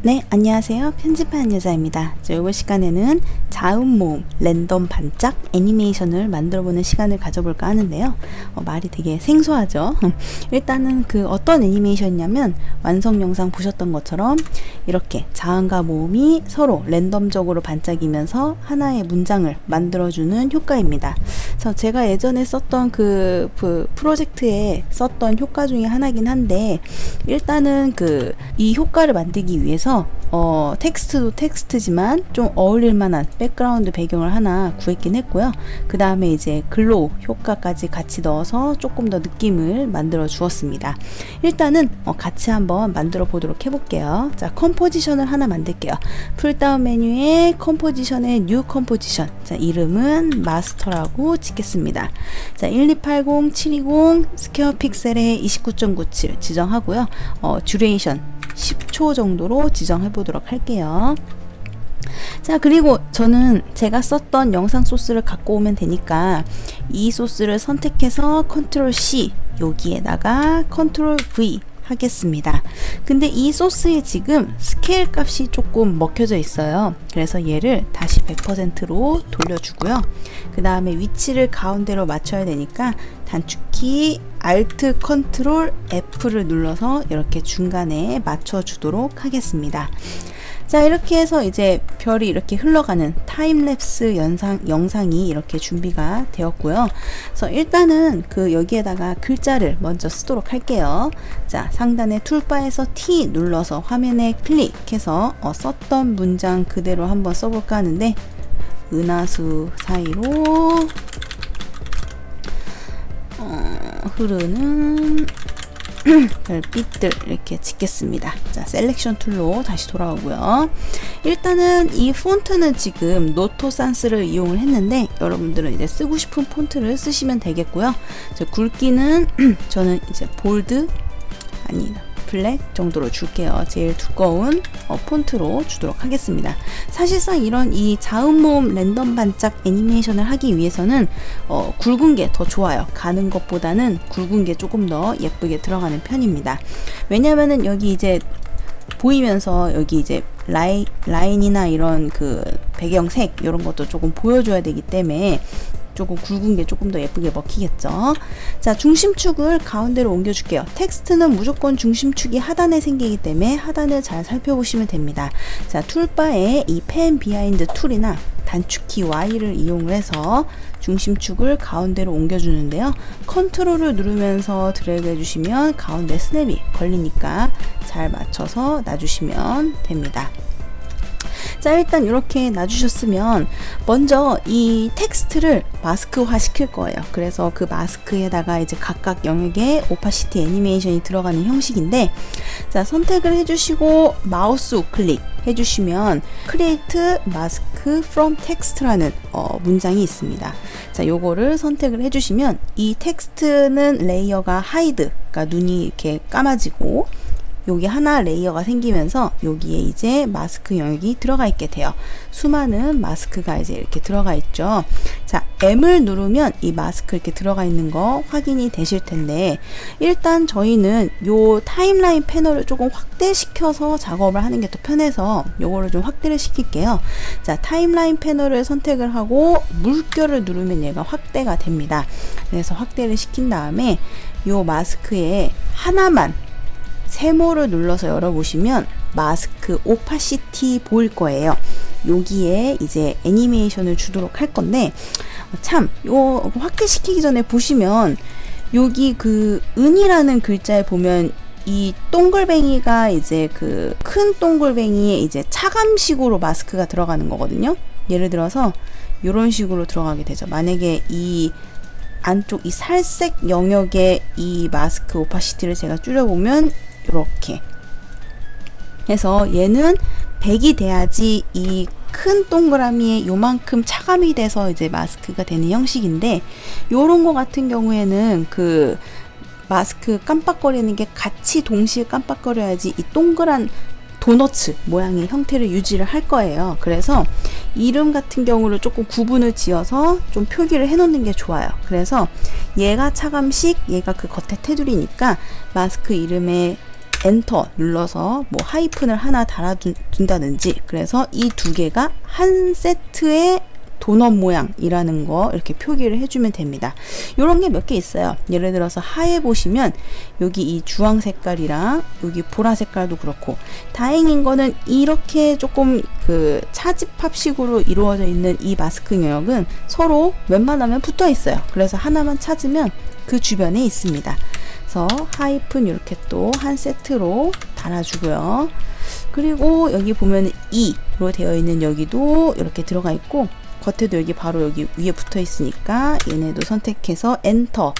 네, 안녕하세요. 편집하는 여자입니다. 이번 시간에는 자음모음 랜덤 반짝 애니메이션을 만들어보는 시간을 가져볼까 하는데요. 말이 되게 생소하죠. 일단은 어떤 애니메이션이냐면 완성 영상 보셨던 것처럼 이렇게 자음과 모음이 서로 랜덤적으로 반짝이면서 하나의 문장을 만들어주는 효과입니다. 그래서 제가 예전에 썼던 프로젝트에 썼던 효과 중에 하나긴 한데, 일단은 이 효과를 만들기 위해서 텍스트도 텍스트지만 좀 어울릴 만한 백그라운드 배경을 하나 구했긴 했고요. 그 다음에 이제 글로우 효과까지 같이 넣어서 조금 더 느낌을 만들어 주었습니다. 일단은 같이 한번 만들어 보도록 해볼게요. 자, 컴포지션을 하나 만들게요. 풀다운 메뉴에 컴포지션에 뉴 컴포지션, 자, 이름은 마스터라고 짓겠습니다. 자, 1280720 스퀘어 픽셀에 29.97 지정하고요. 듀레이션 10초 정도로 지정해 보도록 할게요. 자, 그리고 저는 제가 썼던 영상 소스를 갖고 오면 되니까 이 소스를 선택해서 컨트롤 C, 여기에다가 컨트롤 V 하겠습니다. 근데 이 소스에 지금 스케일 값이 조금 먹혀져 있어요. 그래서 얘를 다시 100%로 돌려주고요. 그 다음에 위치를 가운데로 맞춰야 되니까 단축키 Alt Ctrl F를 눌러서 이렇게 중간에 맞춰주도록 하겠습니다. 자, 이렇게 해서 이제 별이 이렇게 흘러가는 타임랩스 영상이 이렇게 준비가 되었고요. 그래서 일단은 여기에다가 글자를 먼저 쓰도록 할게요. 자, 상단의 툴바에서 T 눌러서 화면에 클릭해서 썼던 문장 그대로 한번 써볼까 하는데, 은하수 사이로 흐르는 별빛들 이렇게 짓겠습니다. 자, 셀렉션 툴로 다시 돌아오고요. 일단은 이 폰트는 지금 노토산스를 이용을 했는데, 여러분들은 이제 쓰고 싶은 폰트를 쓰시면 되겠고요. 굵기는 저는 이제 볼드 블랙 정도로 줄게요. 제일 두꺼운 폰트로 주도록 하겠습니다. 사실상 이 자음모음 랜덤 반짝 애니메이션을 하기 위해서는 굵은 게 더 좋아요. 가는 것보다는 굵은 게 조금 더 예쁘게 들어가는 편입니다. 왜냐면은 여기 이제 보이면서 여기 이제 라인이나 이런 배경색 이런 것도 조금 보여줘야 되기 때문에 조금 굵은 게 조금 더 예쁘게 먹히겠죠. 자, 중심축을 가운데로 옮겨줄게요. 텍스트는 무조건 중심축이 하단에 생기기 때문에 하단을 잘 살펴보시면 됩니다. 자, 툴바에 이 펜 비하인드 툴이나 단축키 Y를 이용을 해서 중심축을 가운데로 옮겨주는데요. 컨트롤을 누르면서 드래그 해주시면 가운데 스냅이 걸리니까 잘 맞춰서 놔주시면 됩니다. 자, 일단 이렇게 놔주셨으면 먼저 이 텍스트를 마스크화 시킬 거예요. 그래서 그 마스크에다가 이제 각각 영역에 오파시티 애니메이션이 들어가는 형식인데, 자, 선택을 해주시고 마우스 우클릭 해주시면 Create Mask from Text라는 문장이 있습니다. 자, 요거를 선택을 해주시면 이 텍스트는 레이어가 하이드, 그러니까 눈이 이렇게 감아지고 여기 하나 레이어가 생기면서 여기에 이제 마스크 영역이 들어가 있게 돼요. 수많은 마스크가 이제 이렇게 들어가 있죠. 자, M을 누르면 이 마스크 이렇게 들어가 있는 거 확인이 되실 텐데, 일단 저희는 요 타임라인 패널을 조금 확대시켜서 작업을 하는 게 더 편해서 요거를 좀 확대를 시킬게요. 자, 타임라인 패널을 선택을 하고 물결을 누르면 얘가 확대가 됩니다. 그래서 확대를 시킨 다음에 요 마스크에 하나만 세모를 눌러서 열어보시면 마스크 오파시티 보일 거예요. 여기에 이제 애니메이션을 주도록 할 건데, 참, 요 확대시키기 전에 보시면 여기 은이라는 글자에 보면 이 동글뱅이가 이제 큰 동글뱅이에 이제 차감식으로 마스크가 들어가는 거거든요. 예를 들어서 이런 식으로 들어가게 되죠. 만약에 이 안쪽 이 살색 영역의 이 마스크 오파시티를 제가 줄여보면 이렇게 해서 얘는 100이 돼야지 이 큰 동그라미에 요만큼 차감이 돼서 이제 마스크가 되는 형식인데, 요런 거 같은 경우에는 마스크 깜빡거리는 게 같이 동시에 깜빡거려야지 이 동그란 도너츠 모양의 형태를 유지를 할 거예요. 그래서 이름 같은 경우를 조금 구분을 지어서 좀 표기를 해 놓는 게 좋아요. 그래서 얘가 차감식, 얘가 겉에 테두리니까 마스크 이름에 엔터 눌러서 뭐 하이픈을 하나 달아둔다든지, 그래서 이 두 개가 한 세트의 도넛 모양이라는 거 이렇게 표기를 해주면 됩니다. 이런 게 몇 개 있어요. 예를 들어서 하에 보시면 여기 이 주황 색깔이랑 여기 보라 색깔도 그렇고, 다행인 거는 이렇게 조금 그 차집합식으로 이루어져 있는 이 마스크 영역은 서로 웬만하면 붙어 있어요. 그래서 하나만 찾으면 그 주변에 있습니다. 그래서 하이픈 이렇게 또 한 세트로 달아주고요. 그리고 여기 보면 2로 되어 있는 여기도 이렇게 들어가 있고, 겉에도 여기 바로 여기 위에 붙어 있으니까 얘네도 선택해서 엔터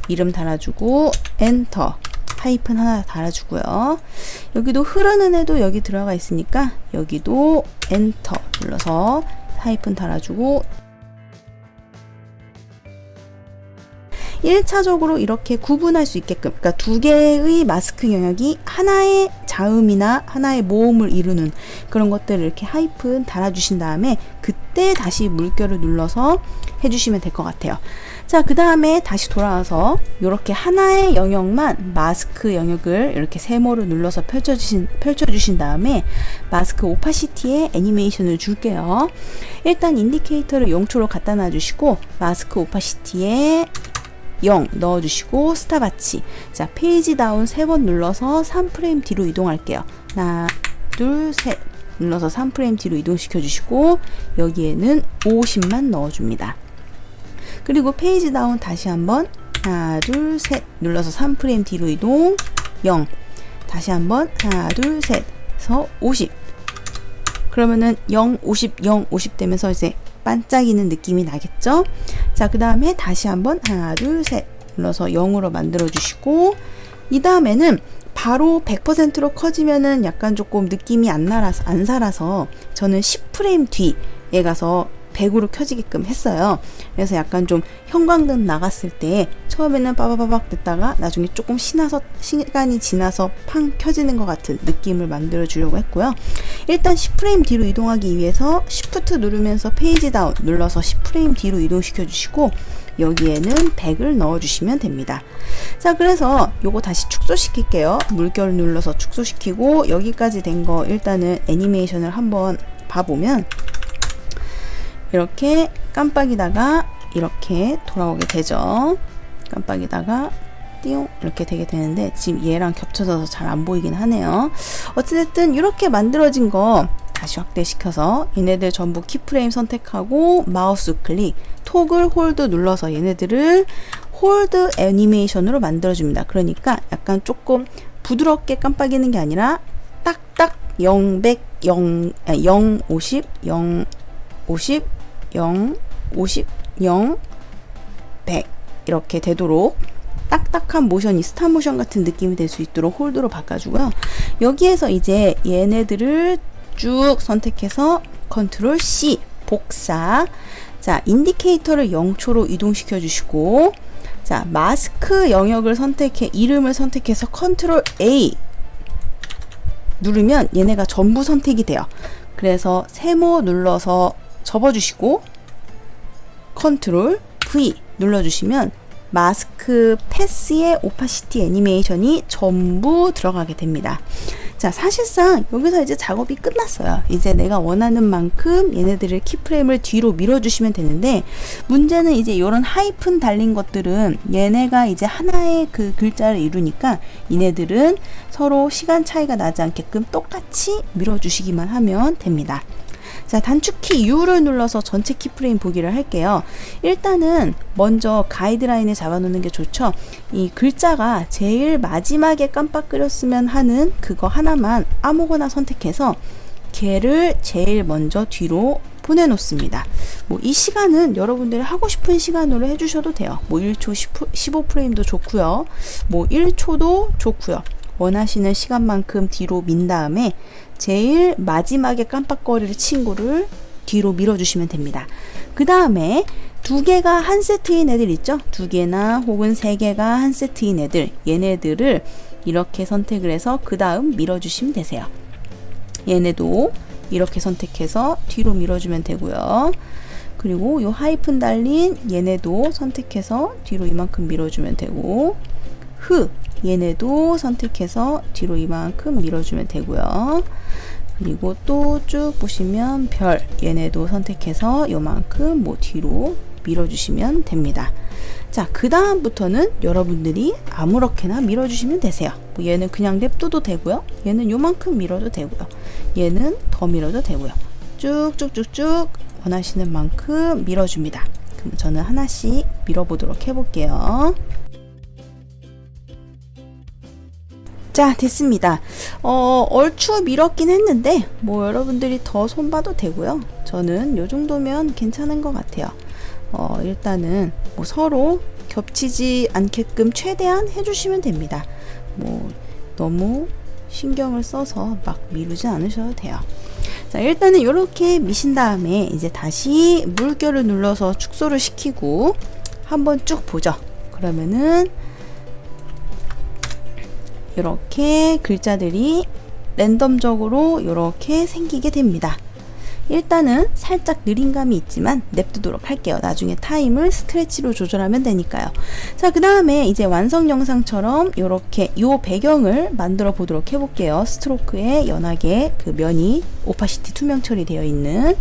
이름 달아주고, 엔터 하이픈 하나 달아주고요. 여기도 흐르는 애도 여기 들어가 있으니까 여기도 엔터 눌러서 하이픈 달아주고, 1차적으로 이렇게 구분할 수 있게끔, 그러니까 두 개의 마스크 영역이 하나의 자음이나 하나의 모음을 이루는 그런 것들을 이렇게 하이픈 달아주신 다음에 그때 다시 물결을 눌러서 해주시면 될 것 같아요. 자, 그 다음에 다시 돌아와서 이렇게 하나의 영역만 마스크 영역을 이렇게 세모를 눌러서 펼쳐주신 다음에 마스크 오파시티에 애니메이션을 줄게요. 일단 인디케이터를 0초로 갖다 놔주시고 마스크 오파시티에 0 넣어주시고 스탑와치. 자, 페이지 다운 3번 눌러서 3프레임 뒤로 이동할게요. 하나, 둘, 셋 눌러서 3프레임 뒤로 이동시켜 주시고 여기에는 50만 넣어줍니다. 그리고 페이지 다운 다시 한번 하나, 둘, 셋 눌러서 3프레임 뒤로 이동 0. 다시 한번 하나, 둘, 셋 해서 50. 그러면은 0, 50, 0, 50 되면서 이제 반짝이는 느낌이 나겠죠? 자, 그 다음에 다시 한번 하나, 둘, 셋 눌러서 0으로 만들어 주시고, 이 다음에는 바로 100%로 커지면은 약간 조금 느낌이 안 살아서 저는 10프레임 뒤에 가서 100으로 켜지게끔 했어요. 그래서 약간 좀 형광등 나갔을 때 처음에는 빠바바박 됐다가 나중에 조금 시간이 지나서 팡 켜지는 것 같은 느낌을 만들어 주려고 했고요. 일단 10프레임 뒤로 이동하기 위해서 Shift 누르면서 페이지 다운 눌러서 10프레임 뒤로 이동시켜 주시고 여기에는 100을 넣어 주시면 됩니다. 자, 그래서 요거 다시 축소시킬게요. 물결 눌러서 축소시키고 여기까지 된 거 일단은 애니메이션을 한번 봐보면 이렇게 깜빡이다가 이렇게 돌아오게 되죠. 깜빡이다가 띠용 이렇게 되게 되는데 지금 얘랑 겹쳐져서 잘 안 보이긴 하네요. 어찌됐든 이렇게 만들어진 거 다시 확대시켜서 얘네들 전부 키프레임 선택하고 마우스 클릭 토글 홀드 눌러서 얘네들을 홀드 애니메이션으로 만들어줍니다. 그러니까 약간 조금 부드럽게 깜빡이는 게 아니라 딱딱 0, 100, 0, 50, 0, 50, 0, 50, 0, 100 이렇게 되도록 딱딱한 모션이 스탑 모션 같은 느낌이 될 수 있도록 홀드로 바꿔주고요. 여기에서 이제 얘네들을 쭉 선택해서 컨트롤 C 복사. 자, 인디케이터를 0초로 이동시켜 주시고, 자, 마스크 영역을 이름을 선택해서 컨트롤 A 누르면 얘네가 전부 선택이 돼요. 그래서 세모 눌러서 접어주시고 컨트롤 V 눌러주시면 마스크 패스의 오파시티 애니메이션이 전부 들어가게 됩니다. 자, 사실상 여기서 이제 작업이 끝났어요. 이제 내가 원하는 만큼 얘네들을 키프레임을 뒤로 밀어주시면 되는데, 문제는 이제 이런 하이픈 달린 것들은 얘네가 이제 하나의 그 글자를 이루니까 얘네들은 서로 시간 차이가 나지 않게끔 똑같이 밀어주시기만 하면 됩니다. 자, 단축키 U를 눌러서 전체 키프레임 보기를 할게요. 일단은 먼저 가이드라인을 잡아놓는 게 좋죠. 이 글자가 제일 마지막에 깜빡거렸으면 하는 그거 하나만 아무거나 선택해서 걔를 제일 먼저 뒤로 보내놓습니다. 뭐 이 시간은 여러분들이 하고 싶은 시간으로 해주셔도 돼요. 뭐 1초 15프레임도 좋고요. 뭐 1초도 좋고요. 원하시는 시간만큼 뒤로 민 다음에 제일 마지막에 깜빡거릴 친구를 뒤로 밀어주시면 됩니다. 그 다음에 두 개가 한 세트인 애들 있죠? 두 개나 혹은 세 개가 한 세트인 애들, 얘네들을 이렇게 선택을 해서 그 다음 밀어주시면 되세요. 얘네도 이렇게 선택해서 뒤로 밀어주면 되고요. 그리고 요 하이픈 달린 얘네도 선택해서 뒤로 이만큼 밀어주면 되고, 얘네도 선택해서 뒤로 이만큼 밀어주면 되고요. 그리고 또 쭉 보시면 별, 얘네도 선택해서 요만큼 뭐 뒤로 밀어주시면 됩니다. 자, 그 다음부터는 여러분들이 아무렇게나 밀어주시면 되세요. 뭐 얘는 그냥 냅둬도 되고요. 얘는 요만큼 밀어도 되고요. 얘는 더 밀어도 되고요. 쭉쭉쭉쭉 원하시는 만큼 밀어줍니다. 그럼 저는 하나씩 밀어보도록 해볼게요. 자, 됐습니다. 얼추 밀었긴 했는데 뭐 여러분들이 더 손봐도 되고요. 저는 요 정도면 괜찮은 것 같아요. 일단은 뭐 서로 겹치지 않게끔 최대한 해주시면 됩니다. 뭐 너무 신경을 써서 막 미루지 않으셔도 돼요. 자, 일단은 이렇게 미신 다음에 이제 다시 물결을 눌러서 축소를 시키고 한번 쭉 보죠. 그러면은 이렇게 글자들이 랜덤적으로 이렇게 생기게 됩니다. 일단은 살짝 느린 감이 있지만 냅두도록 할게요. 나중에 타임을 스트레치로 조절하면 되니까요. 자, 그 다음에 이제 완성 영상처럼 이렇게 요 배경을 만들어 보도록 해볼게요. 스트로크에 연하게 그 면이 오파시티 투명 처리되어 있는.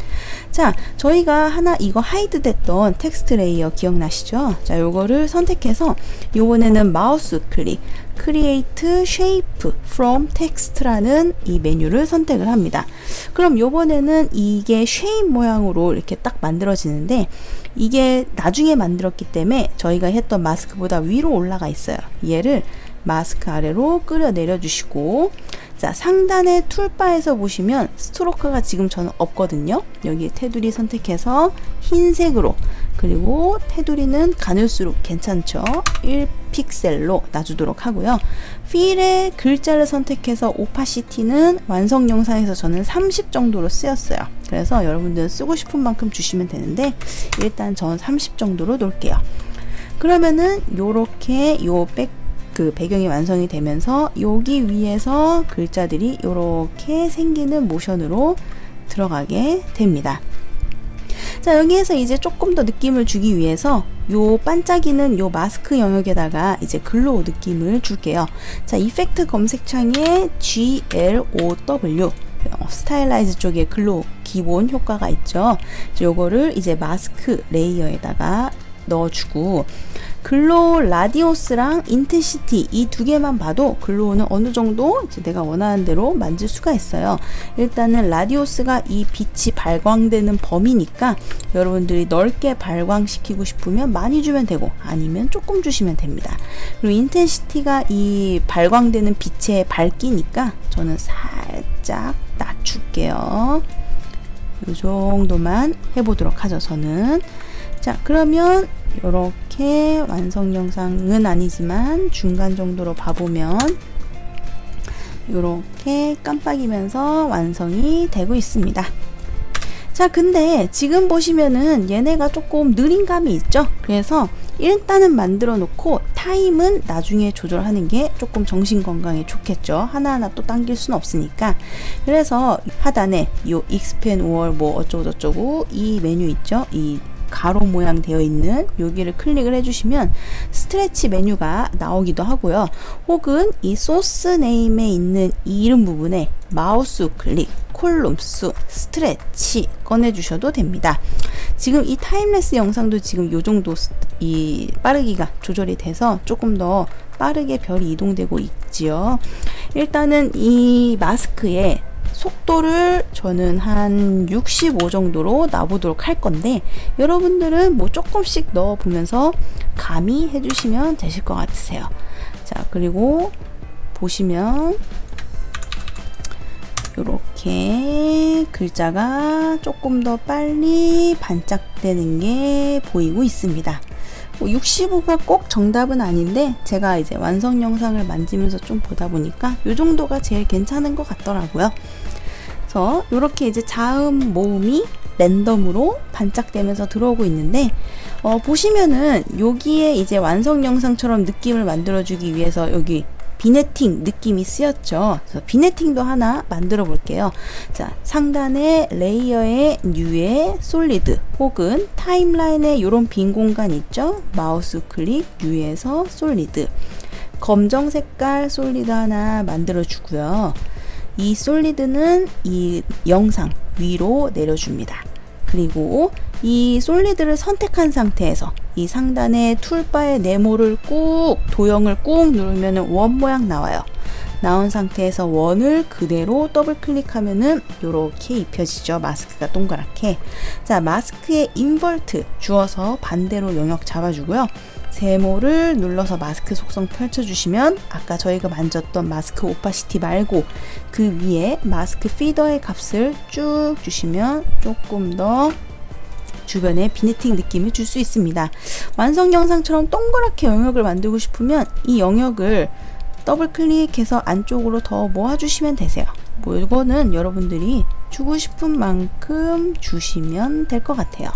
자, 저희가 하나 이거 하이드 됐던 텍스트 레이어 기억나시죠? 자, 요거를 선택해서 요번에는 마우스 클릭 Create Shape from Text라는 이 메뉴를 선택을 합니다. 그럼 요번에는 이게 쉐입 모양으로 이렇게 딱 만들어지는데 이게 나중에 만들었기 때문에 저희가 했던 마스크보다 위로 올라가 있어요. 얘를 마스크 아래로 끌어 내려주시고, 자, 상단의 툴바에서 보시면 스트로크가 지금 저는 없거든요. 여기 테두리 선택해서 흰색으로, 그리고 테두리는 가늘수록 괜찮죠. 1픽셀로 놔주도록 하고요. 필의 글자를 선택해서 오파시티는 완성 영상에서 저는 30 정도로 쓰였어요. 그래서 여러분들은 쓰고 싶은 만큼 주시면 되는데 일단 전 30 정도로 놓을게요. 그러면은 요렇게 그 배경이 완성이 되면서 여기 위에서 글자들이 이렇게 생기는 모션으로 들어가게 됩니다. 자, 여기에서 이제 조금 더 느낌을 주기 위해서 요 반짝이는 요 마스크 영역에다가 이제 글로우 느낌을 줄게요. 자, 이펙트 검색창에 GLOW 스타일라이즈 쪽에 글로우 기본 효과가 있죠. 요거를 이제 마스크 레이어에다가 넣어주고, 글로우 라디오스랑 인텐시티 이 두 개만 봐도 글로우는 어느 정도 이제 내가 원하는 대로 만질 수가 있어요. 일단은 라디오스가 이 빛이 발광되는 범위니까 여러분들이 넓게 발광시키고 싶으면 많이 주면 되고 아니면 조금 주시면 됩니다. 그리고 인텐시티가 이 발광되는 빛의 밝기니까 저는 살짝 낮출게요. 이 정도만 해보도록 하죠, 저는. 자, 그러면 이렇게 완성 영상은 아니지만 중간 정도로 봐보면 이렇게 깜빡이면서 완성이 되고 있습니다. 자, 근데 지금 보시면은 얘네가 조금 느린 감이 있죠. 그래서 일단은 만들어 놓고 타임은 나중에 조절하는 게 조금 정신 건강에 좋겠죠. 하나하나 또 당길 수는 없으니까. 그래서 하단에 요 익스펜 5월 뭐 어쩌고저쩌고 이 메뉴 있죠. 이 가로 모양 되어 있는 여기를 클릭을 해주시면 스트레치 메뉴가 나오기도 하고요. 혹은 이 소스 네임에 있는 이 이름 부분에 마우스 클릭, 콜룸수, 스트레치 꺼내주셔도 됩니다. 지금 이 타임레스 영상도 지금 요 정도 이 빠르기가 조절이 돼서 조금 더 빠르게 별이 이동되고 있지요. 일단은 이 마스크에 속도를 저는 한 65 정도로 놔보도록 할 건데 여러분들은 뭐 조금씩 넣어 보면서 감히 해주시면 되실 것 같으세요. 자, 그리고 보시면 이렇게 글자가 조금 더 빨리 반짝되는 게 보이고 있습니다. 65가 꼭 정답은 아닌데 제가 이제 완성 영상을 만지면서 좀 보다 보니까 이 정도가 제일 괜찮은 것 같더라고요. 그래서 이렇게 이제 자음 모음이 랜덤으로 반짝대면서 들어오고 있는데 보시면은 여기에 이제 완성 영상처럼 느낌을 만들어주기 위해서 여기 비네팅 느낌이 쓰였죠. 그래서 비네팅도 하나 만들어 볼게요. 자, 상단에 레이어의 뉴에 솔리드 혹은 타임라인에 이런 빈 공간 있죠. 마우스 클릭 뉴에서 솔리드. 검정 색깔 솔리드 하나 만들어 주고요. 이 솔리드는 이 영상 위로 내려줍니다. 그리고 이 솔리드를 선택한 상태에서 이 상단의 툴바에 네모를 꾹, 도형을 꾹 누르면 원 모양 나와요. 나온 상태에서 원을 그대로 더블 클릭하면은 이렇게 입혀지죠. 마스크가 동그랗게. 자, 마스크에 인버트 주어서 반대로 영역 잡아주고요. 세모를 눌러서 마스크 속성 펼쳐주시면 아까 저희가 만졌던 마스크 오파시티 말고 그 위에 마스크 피더의 값을 쭉 주시면 조금 더 주변에 비네팅 느낌을 줄 수 있습니다. 완성 영상처럼 동그랗게 영역을 만들고 싶으면 이 영역을 더블 클릭해서 안쪽으로 더 모아주시면 되세요. 뭐 이거는 여러분들이 주고 싶은 만큼 주시면 될 것 같아요.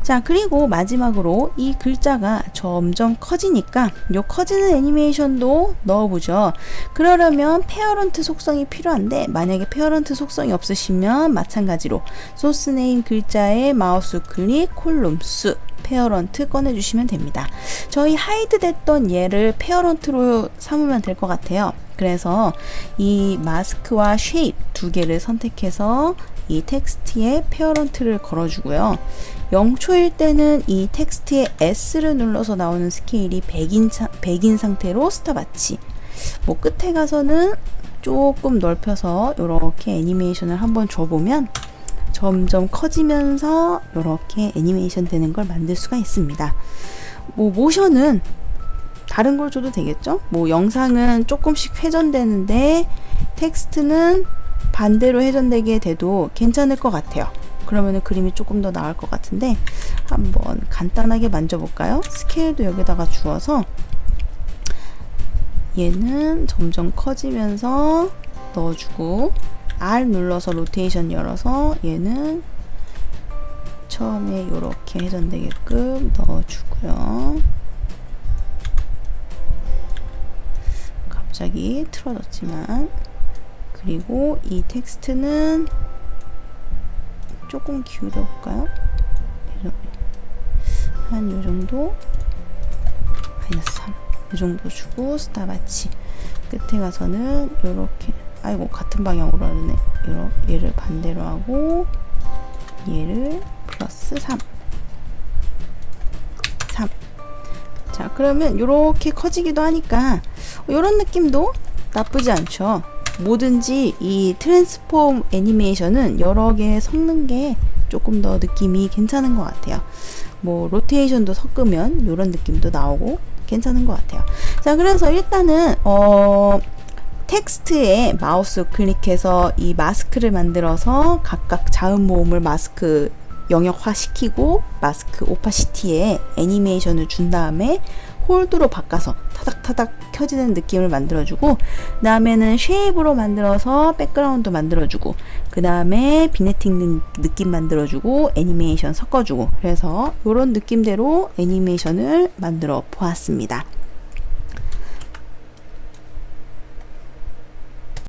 자, 그리고 마지막으로 이 글자가 점점 커지니까 요 커지는 애니메이션도 넣어보죠. 그러려면 페어런트 속성이 필요한데 만약에 페어런트 속성이 없으시면 마찬가지로 소스 네임 글자에 마우스 클릭 콜룸 수 페어런트 꺼내주시면 됩니다. 저희 하이드 됐던 얘를 페어런트로 삼으면 될 것 같아요. 그래서 이 마스크와 쉐입 두 개를 선택해서 이 텍스트에 페어런트를 걸어주고요. 0초일 때는 이 텍스트에 S를 눌러서 나오는 스케일이 100인 상태로 스탑와치. 뭐 끝에 가서는 조금 넓혀서 이렇게 애니메이션을 한번 줘보면 점점 커지면서 이렇게 애니메이션 되는 걸 만들 수가 있습니다. 뭐 모션은 다른 걸 줘도 되겠죠? 뭐 영상은 조금씩 회전되는데 텍스트는 반대로 회전되게 돼도 괜찮을 것 같아요. 그러면은 그림이 조금 더 나을 것 같은데 한번 간단하게 만져볼까요? 스케일도 여기다가 주어서 얘는 점점 커지면서 넣어주고 R 눌러서 로테이션 열어서 얘는 처음에 이렇게 회전되게끔 넣어주고요. 갑자기 틀어졌지만 그리고 이 텍스트는 조금 기울여 볼까요? 한 요 정도 마이너스 3 이 정도 주고 스탑와치 끝에 가서는 요렇게 아이고 같은 방향으로 하네. 얘를 반대로 하고 얘를 플러스 3 자, 그러면 요렇게 커지기도 하니까 요런 느낌도 나쁘지 않죠. 뭐든지 이 트랜스폼 애니메이션은 여러 개 섞는 게 조금 더 느낌이 괜찮은 것 같아요. 뭐 로테이션도 섞으면 이런 느낌도 나오고 괜찮은 것 같아요. 자, 그래서 일단은 텍스트에 마우스 클릭해서 이 마스크를 만들어서 각각 자음 모음을 마스크 영역화 시키고 마스크 오파시티에 애니메이션을 준 다음에 홀드로 바꿔서 타닥타닥 켜지는 느낌을 만들어주고 그 다음에는 쉐입으로 만들어서 백그라운드 만들어주고 그 다음에 비네팅 느낌 만들어주고 애니메이션 섞어주고 그래서 이런 느낌대로 애니메이션을 만들어 보았습니다.